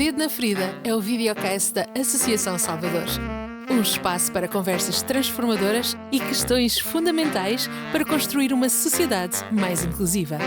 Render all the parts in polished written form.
Dedo na Ferida é o videocast da Associação Salvador. Um espaço para conversas transformadoras e questões fundamentais para construir uma sociedade mais inclusiva.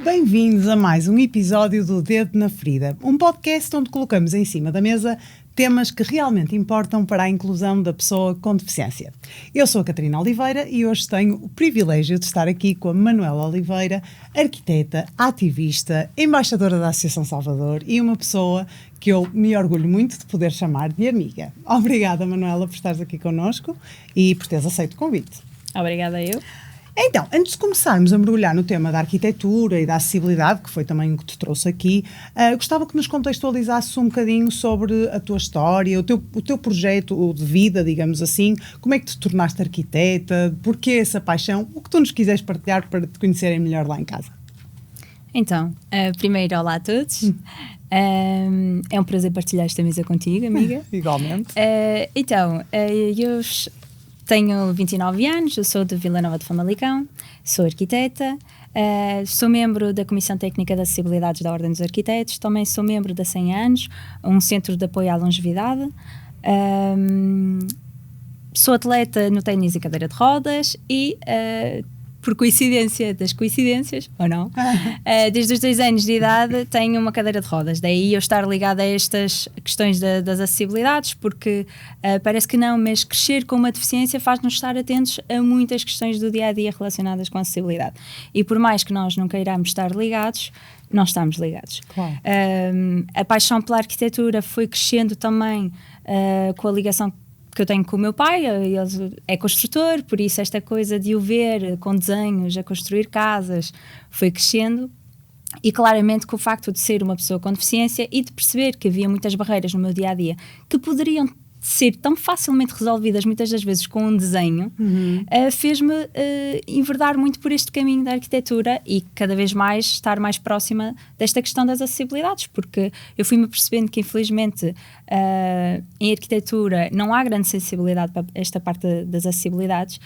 Bem-vindos a mais um episódio do Dedo na Ferida, um podcast onde colocamos em cima da mesa temas que realmente importam para a inclusão da pessoa com deficiência. Eu sou a Catarina Oliveira e hoje tenho o privilégio de estar aqui com a Manuela Oliveira, arquiteta, ativista, embaixadora da Associação Salvador e uma pessoa que eu me orgulho muito de poder chamar de amiga. Obrigada, Manuela, por estares aqui connosco e por teres aceito o convite. Obrigada eu. Então, antes de começarmos a mergulhar no tema da arquitetura e da acessibilidade, que foi também o que te trouxe aqui, gostava que nos contextualizasses um bocadinho sobre a tua história, o teu projeto de vida, digamos assim, como é que te tornaste arquiteta, porquê essa paixão, o que tu nos quiseres partilhar para te conhecerem melhor lá em casa. Então, primeiro, olá a todos. É um prazer partilhar esta mesa contigo, amiga. Igualmente. Eu tenho 29 anos, eu sou de Vila Nova de Famalicão, sou arquiteta, sou membro da Comissão Técnica de Acessibilidades da Ordem dos Arquitetos, também sou membro da 100 anos, um centro de apoio à longevidade, sou atleta no ténis e cadeira de rodas e, por coincidência das coincidências, ou não, desde os 2 anos de idade tenho uma cadeira de rodas, daí eu estar ligada a estas questões das acessibilidades, porque parece que não, mas crescer com uma deficiência faz-nos estar atentos a muitas questões do dia-a-dia relacionadas com a acessibilidade, e por mais que nós não queiramos estar ligados, nós estamos ligados. Claro. A paixão pela arquitetura foi crescendo também com a ligação que eu tenho com o meu pai, ele é construtor, por isso esta coisa de o ver com desenhos, a construir casas, foi crescendo, e claramente com o facto de ser uma pessoa com deficiência e de perceber que havia muitas barreiras no meu dia-a-dia que poderiam ser tão facilmente resolvidas muitas das vezes com um desenho, fez-me enverdar muito por este caminho da arquitetura e cada vez mais estar mais próxima desta questão das acessibilidades, porque eu fui-me percebendo que infelizmente em arquitetura não há grande sensibilidade para esta parte das acessibilidades,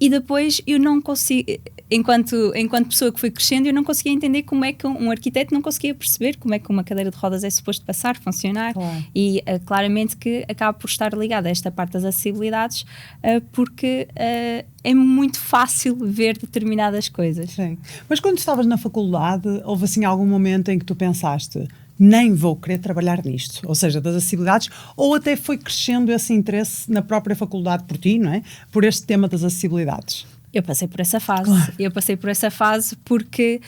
e depois eu não consigo, enquanto pessoa que fui crescendo, eu não conseguia entender como é que um arquiteto não conseguia perceber como é que uma cadeira de rodas é suposto passar, funcionar. Claro. E claramente que acaba por estar ligada a esta parte das acessibilidades, porque é muito fácil ver determinadas coisas. Sim. Mas quando estavas na faculdade, houve assim algum momento em que tu pensaste: nem vou querer trabalhar nisto, ou seja, das acessibilidades, ou até foi crescendo esse interesse na própria faculdade por ti, não é? Por este tema das acessibilidades? Eu passei por essa fase. Claro. Eu passei por essa fase porque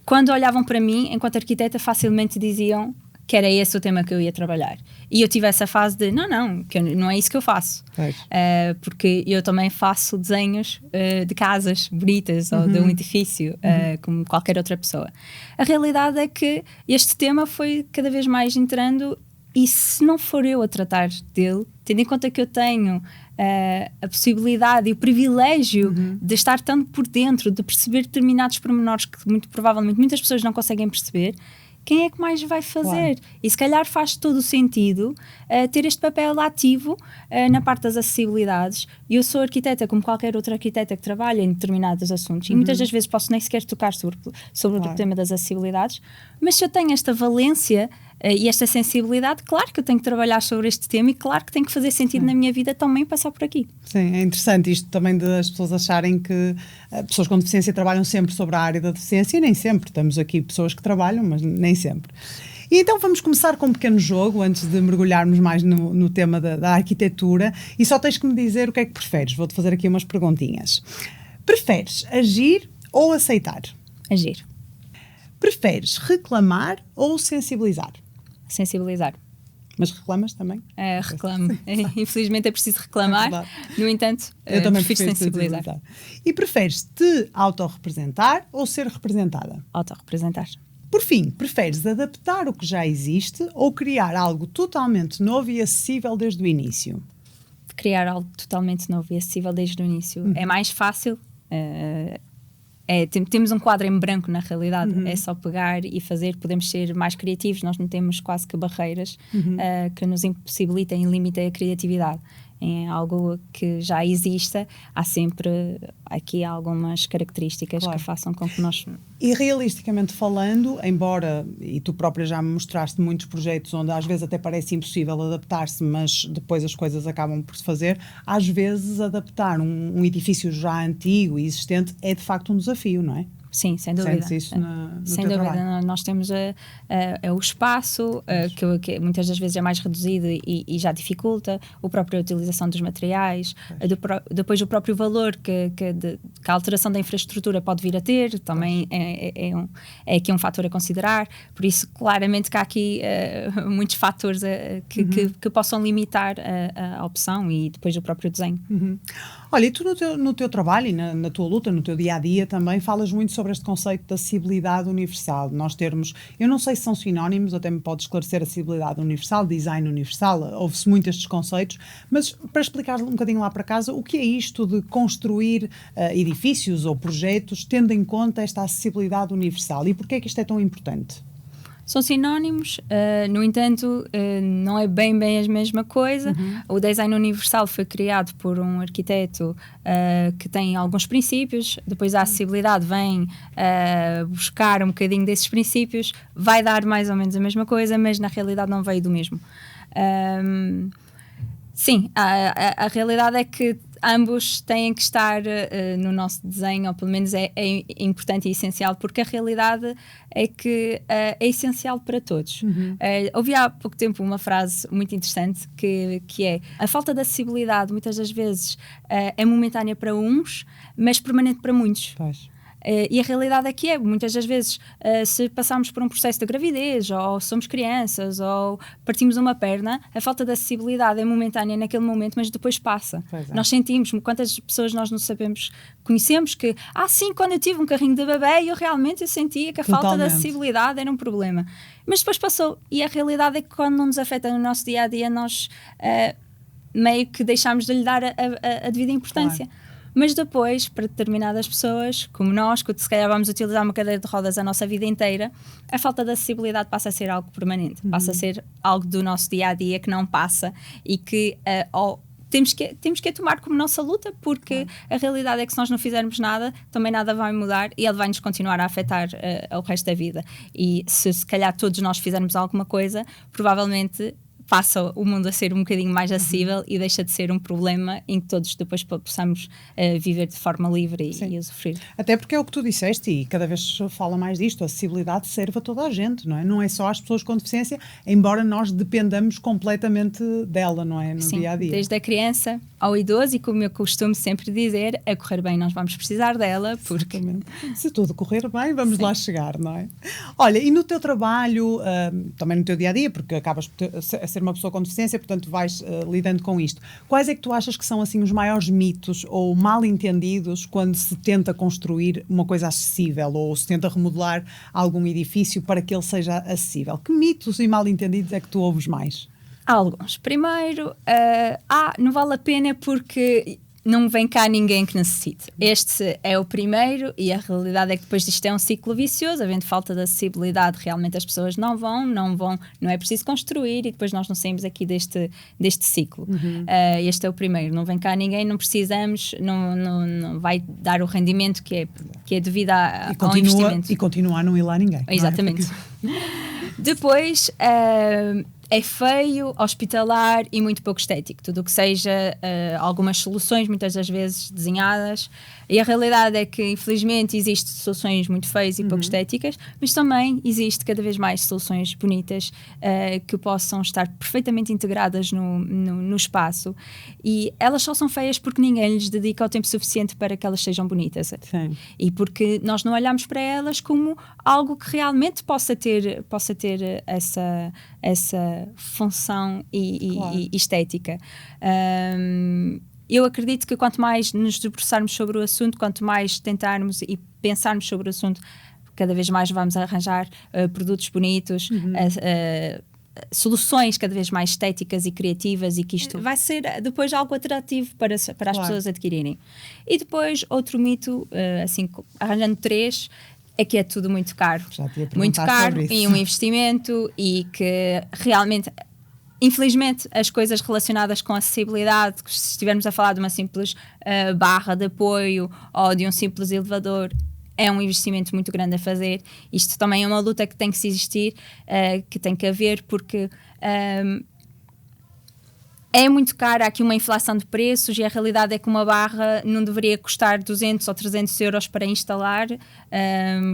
quando olhavam para mim, enquanto arquiteta, facilmente diziam que era esse o tema que eu ia trabalhar. E eu tive essa fase de, não é isso que eu faço. Porque eu também faço desenhos de casas bonitas ou de um edifício, como qualquer outra pessoa. A realidade é que este tema foi cada vez mais entrando, e se não for eu a tratar dele, tendo em conta que eu tenho a possibilidade e o privilégio de estar tanto por dentro, de perceber determinados pormenores que muito provavelmente muitas pessoas não conseguem perceber, quem é que mais vai fazer? Claro. E se calhar faz todo o sentido ter este papel ativo na parte das acessibilidades. Eu sou arquiteta como qualquer outra arquiteta que trabalha em determinados assuntos, e muitas das vezes posso nem sequer tocar sobre claro. O tema das acessibilidades, mas se eu tenho esta valência e esta sensibilidade, claro que eu tenho que trabalhar sobre este tema, e claro que tem que fazer sentido na minha vida também passar por aqui. Sim, é interessante isto também das pessoas acharem que pessoas com deficiência trabalham sempre sobre a área da deficiência, e nem sempre. Temos aqui pessoas que trabalham, mas nem sempre. E então vamos começar com um pequeno jogo, antes de mergulharmos mais no tema da arquitetura, e só tens que me dizer o que é que preferes. Vou-te fazer aqui umas perguntinhas. Preferes agir ou aceitar? Agir. Preferes reclamar ou sensibilizar? Sensibilizar. Mas reclamas também? Reclamo. Infelizmente é preciso reclamar, no entanto, eu também prefiro sensibilizar. E preferes te autorrepresentar ou ser representada? Autorrepresentar. Por fim, preferes adaptar o que já existe ou criar algo totalmente novo e acessível desde o início? Criar algo totalmente novo e acessível desde o início. É mais fácil. Temos um quadro em branco na realidade, é só pegar e fazer, podemos ser mais criativos, nós não temos quase que barreiras que nos impossibilitem e limitem a criatividade. em algo que já exista, há sempre aqui algumas características que façam com que nós... E realisticamente falando, embora, e tu própria já me mostraste muitos projetos onde às vezes até parece impossível adaptar-se, mas depois as coisas acabam por se fazer, às vezes adaptar um edifício já antigo e existente é de facto um desafio, não é? Sim, sem dúvida. Sentes isso no sem teu dúvida. trabalho? Nós temos o espaço, que muitas das vezes é mais reduzido e já dificulta, a própria utilização dos materiais, depois o próprio valor que a alteração da infraestrutura pode vir a ter, também é aqui um fator a considerar, por isso claramente que há aqui muitos fatores que possam limitar a opção e depois o próprio desenho. Olha, e tu no teu trabalho e na tua luta, no teu dia-a-dia também falas muito sobre este conceito da acessibilidade universal. Nós termos, eu não sei se são sinónimos, até me pode esclarecer acessibilidade universal, design universal, ouve-se muito estes conceitos, mas para explicar um bocadinho lá para casa, o que é isto de construir edifícios ou projetos tendo em conta esta acessibilidade universal e porquê é que isto é tão importante? São sinónimos, no entanto, não é bem a mesma coisa. O design universal foi criado por um arquiteto que tem alguns princípios, depois a acessibilidade vem buscar um bocadinho desses princípios, vai dar mais ou menos a mesma coisa, mas na realidade não veio do mesmo. Sim, a realidade é que ambos têm que estar no nosso desenho, ou pelo menos é importante e essencial, porque a realidade é que é essencial para todos. Ouvi há pouco tempo uma frase muito interessante que é: a falta de acessibilidade muitas das vezes é momentânea para uns, mas permanente para muitos. Pois. E a realidade é que muitas das vezes, se passarmos por um processo de gravidez, ou somos crianças, ou partimos uma perna, a falta de acessibilidade é momentânea naquele momento, mas depois passa. Nós sentimos, quantas pessoas nós não sabemos, conhecemos que, sim, quando eu tive um carrinho de bebê, eu sentia que a falta de acessibilidade era um problema. Mas depois passou, e a realidade é que quando não nos afeta no nosso dia-a-dia, nós meio que deixamos de lhe dar a devida importância. Claro. Mas depois, para determinadas pessoas, como nós, que se calhar vamos utilizar uma cadeira de rodas a nossa vida inteira, a falta de acessibilidade passa a ser algo permanente, passa a ser algo do nosso dia-a-dia que não passa e que temos que tomar como nossa luta, porque a realidade é que se nós não fizermos nada, também nada vai mudar e ele vai nos continuar a afetar o resto da vida. E se calhar todos nós fizermos alguma coisa, provavelmente passa o mundo a ser um bocadinho mais acessível e deixa de ser um problema em que todos depois possamos viver de forma livre e usufruir. Até porque é o que tu disseste e cada vez se fala mais disto, a acessibilidade serve a toda a gente, não é? Não é só às pessoas com deficiência, embora nós dependamos completamente dela, não é? No dia-a-dia. Desde a criança ao idoso, e como eu costumo sempre dizer, a correr bem nós vamos precisar dela, porque... Se tudo correr bem, vamos lá chegar, não é? Olha, e no teu trabalho, também no teu dia-a-dia, porque acabas a ser uma pessoa com deficiência, portanto vais lidando com isto. Quais é que tu achas que são assim os maiores mitos ou mal entendidos quando se tenta construir uma coisa acessível ou se tenta remodelar algum edifício para que ele seja acessível? Que mitos e mal entendidos é que tu ouves mais? Há alguns. Primeiro, não vale a pena porque não vem cá ninguém que necessite. Este é o primeiro e a realidade é que depois disto é um ciclo vicioso, havendo falta de acessibilidade, realmente as pessoas não vão, não é preciso construir e depois nós não saímos aqui deste ciclo. Este é o primeiro, não vem cá ninguém, não precisamos, não vai dar o rendimento que é devido ao investimento. E continua a não ir lá ninguém. Exatamente. Depois... é feio, hospitalar e muito pouco estético. Tudo o que seja algumas soluções, muitas das vezes desenhadas. E a realidade é que, infelizmente, existem soluções muito feias e pouco estéticas, mas também existe cada vez mais soluções bonitas que possam estar perfeitamente integradas no espaço. E elas só são feias porque ninguém lhes dedica o tempo suficiente para que elas sejam bonitas. Sim. E porque nós não olhamos para elas como algo que realmente possa ter essa função e estética. Eu acredito que quanto mais nos debruçarmos sobre o assunto, quanto mais tentarmos e pensarmos sobre o assunto, cada vez mais vamos arranjar produtos bonitos, soluções cada vez mais estéticas e criativas, e que isto vai ser depois algo atrativo para as pessoas adquirirem. E depois outro mito, assim, arranjando 3, é que é tudo muito caro. Já te ia perguntar muito caro sobre isso. E um investimento, e que realmente, Infelizmente, as coisas relacionadas com acessibilidade, se estivermos a falar de uma simples barra de apoio ou de um simples elevador, é um investimento muito grande a fazer. Isto também é uma luta que tem que se existir, que tem que haver, porque é muito cara aqui uma inflação de preços, e a realidade é que uma barra não deveria custar 200 ou 300 euros para instalar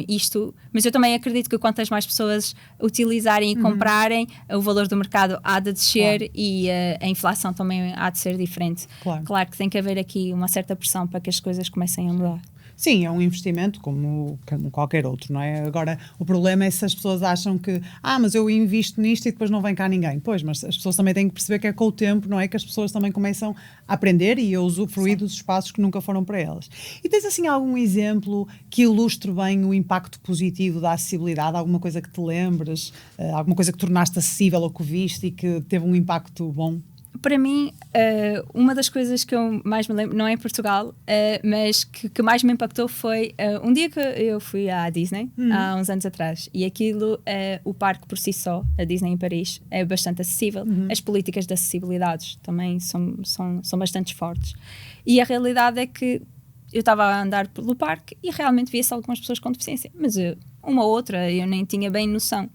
isto, mas eu também acredito que quantas mais pessoas utilizarem e comprarem, o valor do mercado há de descer, e a inflação também há de ser diferente. Claro que tem que haver aqui uma certa pressão para que as coisas comecem a mudar. Sim, é um investimento como qualquer outro, não é? Agora, o problema é se as pessoas acham que mas eu invisto nisto e depois não vem cá ninguém. Pois, mas as pessoas também têm que perceber que é com o tempo, não é? Que as pessoas também começam a aprender e a usufruir dos espaços que nunca foram para elas. E tens assim algum exemplo que ilustre bem o impacto positivo da acessibilidade? Alguma coisa que te lembres? Alguma coisa que tornaste acessível ou que viste e que teve um impacto bom? Para mim, uma das coisas que eu mais me lembro, não é em Portugal, mas que mais me impactou foi um dia que eu fui à Disney, há uns anos atrás, e aquilo, o parque por si só, a Disney em Paris, é bastante acessível. As políticas de acessibilidade também são bastante fortes. E a realidade é que eu estava a andar pelo parque e realmente via-se algumas pessoas com deficiência, mas uma ou outra eu nem tinha bem noção.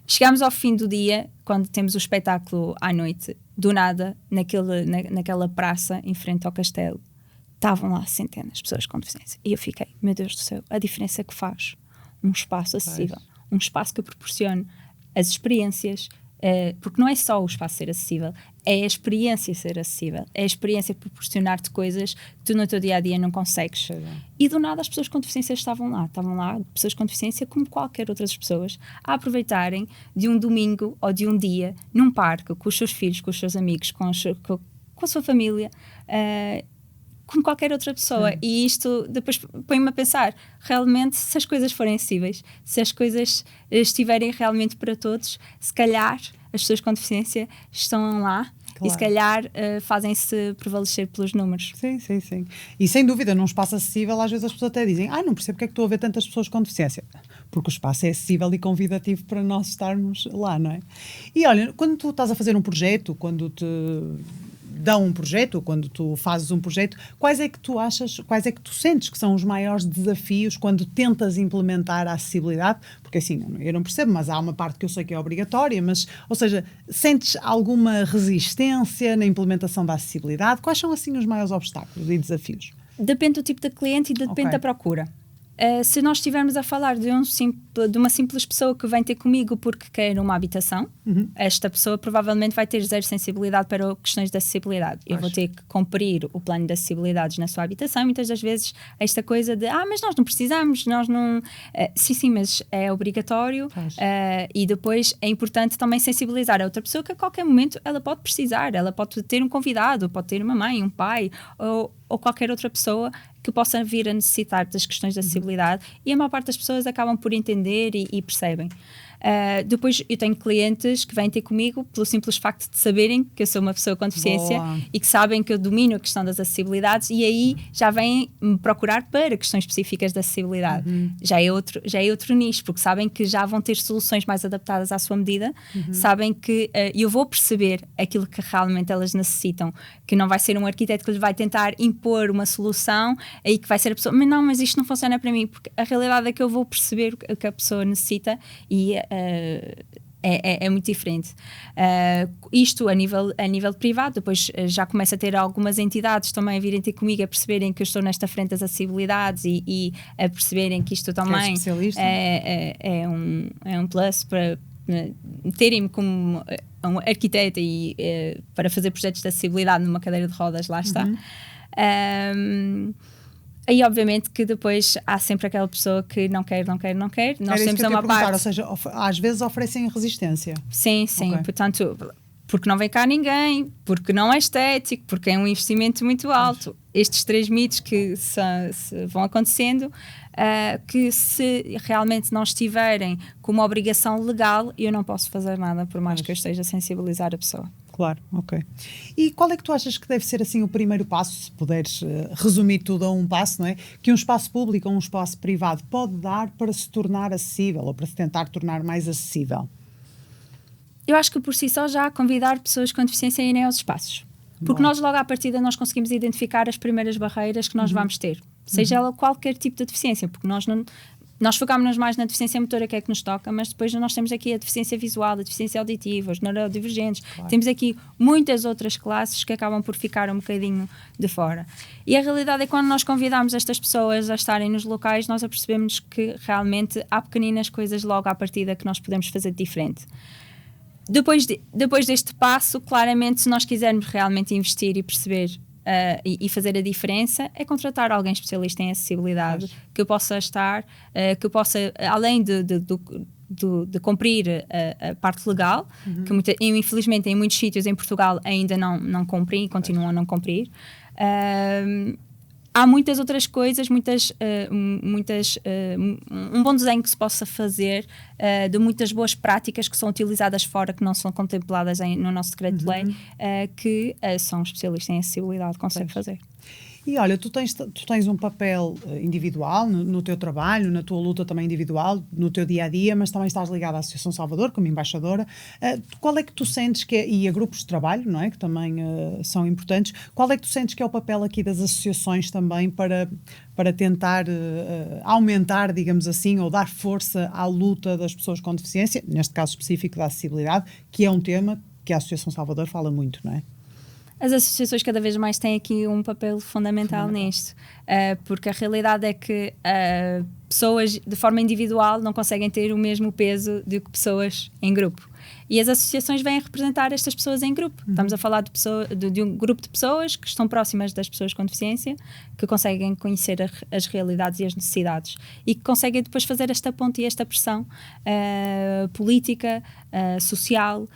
Chegámos ao fim do dia, quando temos o espetáculo à noite, do nada, naquela praça em frente ao castelo, estavam lá centenas de pessoas com deficiência. E eu fiquei, meu Deus do céu, a diferença que faz um espaço acessível, um espaço que proporcione as experiências, porque não é só o espaço ser acessível, é a experiência ser acessível, é a experiência proporcionar-te coisas que tu no teu dia-a-dia não consegues. E do nada as pessoas com deficiência estavam lá, pessoas com deficiência como qualquer outras pessoas, a aproveitarem de um domingo ou de um dia num parque, com os seus filhos, com os seus amigos, com a sua família, como qualquer outra pessoa. E isto depois põe-me a pensar, realmente, se as coisas forem acessíveis, se as coisas estiverem realmente para todos, se calhar as pessoas com deficiência estão lá. E se calhar fazem-se prevalecer pelos números. Sim. E sem dúvida, num espaço acessível, às vezes as pessoas até dizem não percebo porque é que estou a ver tantas pessoas com deficiência. Porque o espaço é acessível e convidativo para nós estarmos lá, não é? E olha, quando tu estás a fazer um projeto, quando te dão um projeto, quando tu fazes um projeto, quais é que tu sentes que são os maiores desafios quando tentas implementar a acessibilidade? Porque assim, eu não percebo, mas há uma parte que eu sei que é obrigatória, mas, ou seja, sentes alguma resistência na implementação da acessibilidade? Quais são assim os maiores obstáculos e desafios? Depende do tipo de cliente e depende da procura. Se nós estivermos a falar de uma simples pessoa que vem ter comigo porque quer uma habitação, esta pessoa provavelmente vai ter zero sensibilidade para questões de acessibilidade. Eu vou ter que cumprir o plano de acessibilidades na sua habitação, e muitas das vezes esta coisa de mas nós não precisamos, nós não... sim, mas é obrigatório, e depois é importante também sensibilizar a outra pessoa que a qualquer momento ela pode precisar, ela pode ter um convidado, pode ter uma mãe, um pai, ou qualquer outra pessoa que possa vir a necessitar das questões de acessibilidade, e a maior parte das pessoas acabam por entender e percebem. Depois eu tenho clientes que vêm ter comigo pelo simples facto de saberem que eu sou uma pessoa com deficiência. Boa. E que sabem que eu domino a questão das acessibilidades, e aí já vêm me procurar para questões específicas de acessibilidade. Já é outro nicho, porque sabem que já vão ter soluções mais adaptadas à sua medida, sabem que eu vou perceber aquilo que realmente elas necessitam, que não vai ser um arquiteto que lhes vai tentar impor uma solução, aí que vai ser a pessoa, mas isto não funciona para mim, porque a realidade é que eu vou perceber o que a pessoa necessita, e é muito diferente. Isto a nível privado. Depois já começa a ter algumas entidades também a virem ter comigo, a perceberem que eu estou nesta frente das acessibilidades, e a perceberem que isto também é um plus para terem-me como um arquiteta e para fazer projetos de acessibilidade numa cadeira de rodas, lá está. Aí obviamente que depois há sempre aquela pessoa que não quer. Nós temos uma parte... Ou seja, às vezes oferecem resistência. Sim, portanto, porque não vem cá ninguém, porque não é estético, porque é um investimento muito alto. Estes 3 mitos que se vão acontecendo, que se realmente não estiverem com uma obrigação legal, eu não posso fazer nada, por mais que eu esteja a sensibilizar a pessoa. Claro, ok. E qual é que tu achas que deve ser assim o primeiro passo, se puderes resumir tudo a um passo, não é? Que um espaço público ou um espaço privado pode dar para se tornar acessível, ou para se tentar tornar mais acessível? Eu acho que por si só já convidar pessoas com deficiência a irem aos espaços. Porque nós logo à partida nós conseguimos identificar as primeiras barreiras que nós vamos ter. Seja ela qualquer tipo de deficiência, porque nós focámos-nos mais na deficiência motora, que é que nos toca, mas depois nós temos aqui a deficiência visual, a deficiência auditiva, os neurodivergentes. Claro. Temos aqui muitas outras classes que acabam por ficar um bocadinho de fora. E a realidade é que quando nós convidamos estas pessoas a estarem nos locais, nós apercebemos que realmente há pequeninas coisas logo à partida que nós podemos fazer de diferente. Depois deste passo, claramente, se nós quisermos realmente investir e perceber e fazer a diferença, é contratar alguém especialista em acessibilidade, que eu possa estar, que eu possa, além de cumprir a parte legal, que infelizmente em muitos sítios em Portugal ainda não cumprem e continuam a não cumprir. Há muitas outras coisas, um bom desenho que se possa fazer de muitas boas práticas que são utilizadas fora, que não são contempladas no nosso decreto de lei, que só um especialista em acessibilidade consegue fazer. E olha, tu tens um papel individual no teu trabalho, na tua luta também individual, no teu dia-a-dia, mas também estás ligada à Associação Salvador como embaixadora. Qual é que tu sentes que e a grupos de trabalho, não é? Que também são importantes. Qual é que tu sentes que é o papel aqui das associações também para tentar aumentar, digamos assim, ou dar força à luta das pessoas com deficiência, neste caso específico da acessibilidade, que é um tema que a Associação Salvador fala muito, não é? As associações cada vez mais têm aqui um papel fundamental nisto, porque a realidade é que pessoas de forma individual não conseguem ter o mesmo peso do que pessoas em grupo. E as associações vêm a representar estas pessoas em grupo. Estamos a falar de um grupo de pessoas que estão próximas das pessoas com deficiência, que conseguem conhecer as realidades e as necessidades e que conseguem depois fazer esta ponte e esta pressão política, social,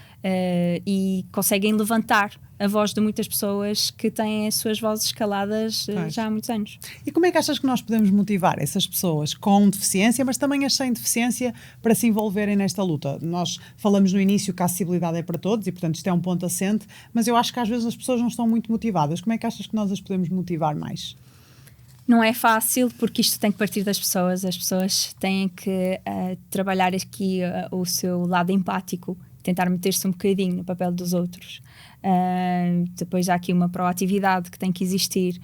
e conseguem levantar a voz de muitas pessoas que têm as suas vozes caladas já há muitos anos. E como é que achas que nós podemos motivar essas pessoas com deficiência, mas também as sem deficiência, para se envolverem nesta luta? Nós falamos no início que a acessibilidade é para todos e, portanto, isto é um ponto assente, mas eu acho que às vezes as pessoas não estão muito motivadas. Como é que achas que nós as podemos motivar mais? Não é fácil, porque isto tem que partir das pessoas. As pessoas têm que trabalhar aqui o seu lado empático, tentar meter-se um bocadinho no papel dos outros. Depois há aqui uma proatividade que tem que existir,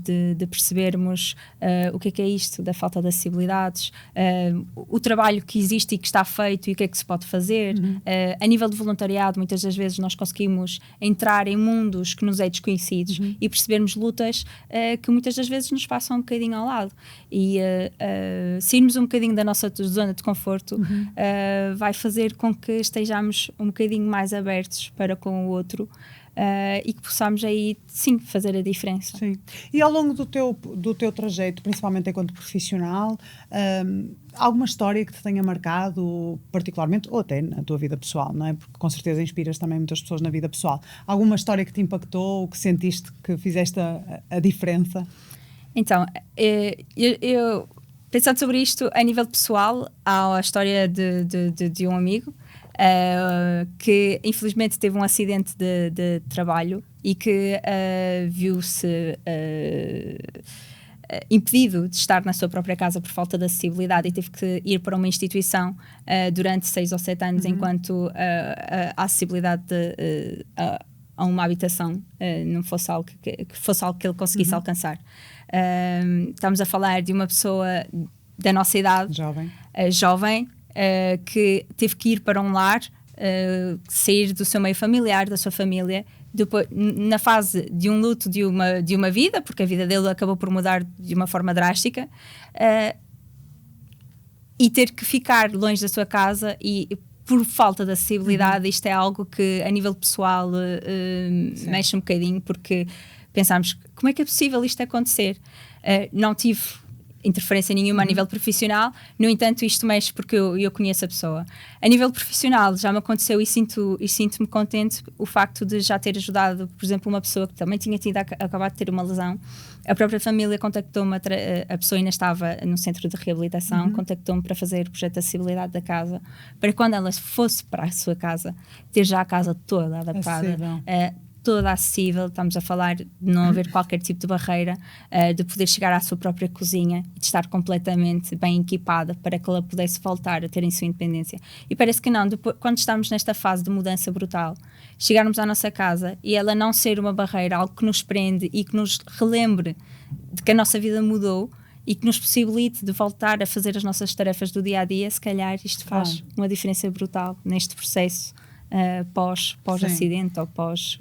de percebermos o que é isto da falta de acessibilidades, o trabalho que existe e que está feito e o que é que se pode fazer. A nível de voluntariado, muitas das vezes nós conseguimos entrar em mundos que nos é desconhecidos e percebermos lutas que muitas das vezes nos passam um bocadinho ao lado, e sairmos um bocadinho da nossa zona de conforto vai fazer com que estejamos um bocadinho mais abertos para com o outro, e que possamos aí, sim, fazer a diferença. Sim. E ao longo do teu trajeto, principalmente enquanto profissional, alguma história que te tenha marcado particularmente, ou até na tua vida pessoal, não é? Porque com certeza inspiras também muitas pessoas na vida pessoal. Alguma história que te impactou, ou que sentiste que fizeste a diferença? Então, eu pensando sobre isto a nível pessoal, há a história de um amigo que infelizmente teve um acidente de trabalho e que viu-se impedido de estar na sua própria casa por falta de acessibilidade e teve que ir para uma instituição durante 6 ou 7 anos enquanto a acessibilidade a uma habitação não fosse algo que fosse algo que ele conseguisse alcançar. Estamos a falar de uma pessoa da nossa idade, jovem, que teve que ir para um lar, sair do seu meio familiar, da sua família, depois, na fase de um luto de uma vida, porque a vida dele acabou por mudar de uma forma drástica, e ter que ficar longe da sua casa e por falta de acessibilidade. Isto é algo que a nível pessoal mexe um bocadinho, porque pensamos, como é que é possível isto acontecer? Não tive interferência nenhuma a nível profissional, no entanto isto mexe porque eu conheço a pessoa. A nível profissional já me aconteceu e sinto-me contente o facto de já ter ajudado, por exemplo, uma pessoa que também tinha acabado de ter uma lesão. A própria família contactou-me, a pessoa ainda estava no centro de reabilitação, contactou-me para fazer o projeto de acessibilidade da casa, para quando ela fosse para a sua casa, ter já a casa toda adaptada, toda acessível, estamos a falar de não haver qualquer tipo de barreira, de poder chegar à sua própria cozinha e de estar completamente bem equipada para que ela pudesse voltar a ter em sua independência. E parece que não, depois, quando estamos nesta fase de mudança brutal, chegarmos à nossa casa e ela não ser uma barreira, algo que nos prende e que nos relembre de que a nossa vida mudou e que nos possibilite de voltar a fazer as nossas tarefas do dia-a-dia, se calhar isto faz uma diferença brutal neste processo pós-acidente ou pós...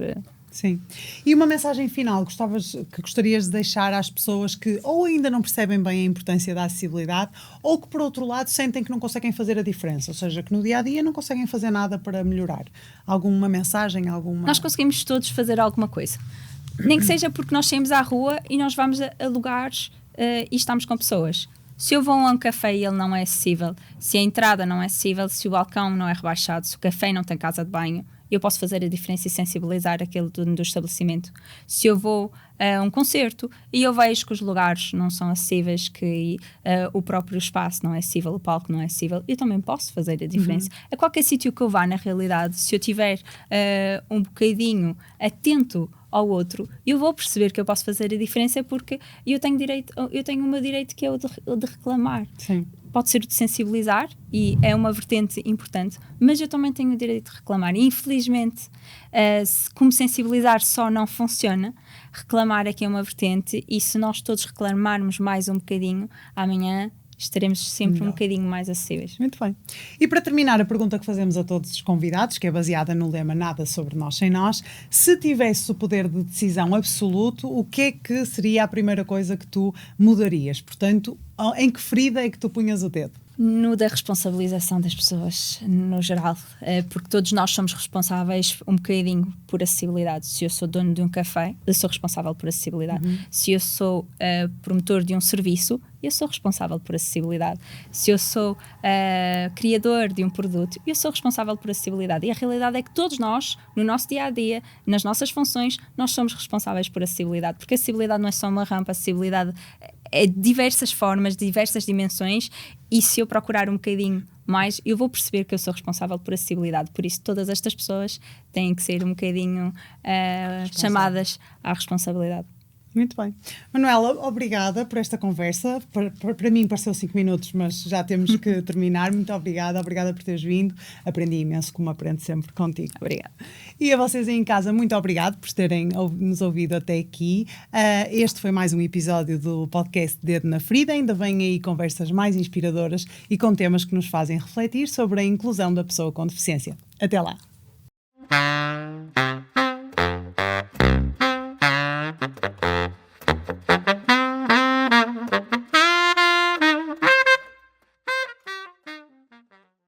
Sim. E uma mensagem final que gostarias de deixar às pessoas que ou ainda não percebem bem a importância da acessibilidade ou que, por outro lado, sentem que não conseguem fazer a diferença, ou seja, que no dia-a-dia não conseguem fazer nada para melhorar? Alguma mensagem, Nós conseguimos todos fazer alguma coisa. Nem que seja porque nós saímos à rua e nós vamos a lugares e estamos com pessoas. Se eu vou a um café e ele não é acessível, se a entrada não é acessível, se o balcão não é rebaixado, se o café não tem casa de banho, eu posso fazer a diferença e sensibilizar aquele do estabelecimento. Se eu vou a um concerto e eu vejo que os lugares não são acessíveis, que o próprio espaço não é acessível, o palco não é acessível, eu também posso fazer a diferença. A qualquer sítio que eu vá, na realidade, se eu tiver um bocadinho atento ao outro, eu vou perceber que eu posso fazer a diferença porque eu tenho o meu direito, que é o de reclamar. Sim. Pode ser o de sensibilizar e é uma vertente importante, mas eu também tenho o direito de reclamar. E, infelizmente, como sensibilizar só não funciona, reclamar é que é uma vertente, e se nós todos reclamarmos mais um bocadinho, amanhã estaremos sempre um bocadinho mais acessíveis. Muito bem. E para terminar, a pergunta que fazemos a todos os convidados, que é baseada no lema Nada sobre nós sem nós: se tivesse o poder de decisão absoluto, o que é que seria a primeira coisa que tu mudarias? Portanto, em que ferida é que tu punhas o dedo? No da responsabilização das pessoas, no geral, porque todos nós somos responsáveis um bocadinho por acessibilidade. Se eu sou dono de um café, eu sou responsável por acessibilidade. Se eu sou promotor de um serviço, eu sou responsável por acessibilidade. Se eu sou criador de um produto, eu sou responsável por acessibilidade. E a realidade é que todos nós, no nosso dia-a-dia, nas nossas funções, nós somos responsáveis por acessibilidade, porque a acessibilidade não é só uma rampa, a acessibilidade é de diversas formas, de diversas dimensões, e se eu procurar um bocadinho mais, eu vou perceber que eu sou responsável por acessibilidade. Por isso, todas estas pessoas têm que ser um bocadinho chamadas à responsabilidade. Muito bem. Manuela, obrigada por esta conversa. Para mim pareceu 5 minutos, mas já temos que terminar. Muito obrigada por teres vindo. Aprendi imenso, como aprendo sempre contigo. Obrigada. E a vocês aí em casa, muito obrigado por terem nos ouvido até aqui. Este foi mais um episódio do podcast Dedo na Ferida. Ainda vêm aí conversas mais inspiradoras e com temas que nos fazem refletir sobre a inclusão da pessoa com deficiência. Até lá!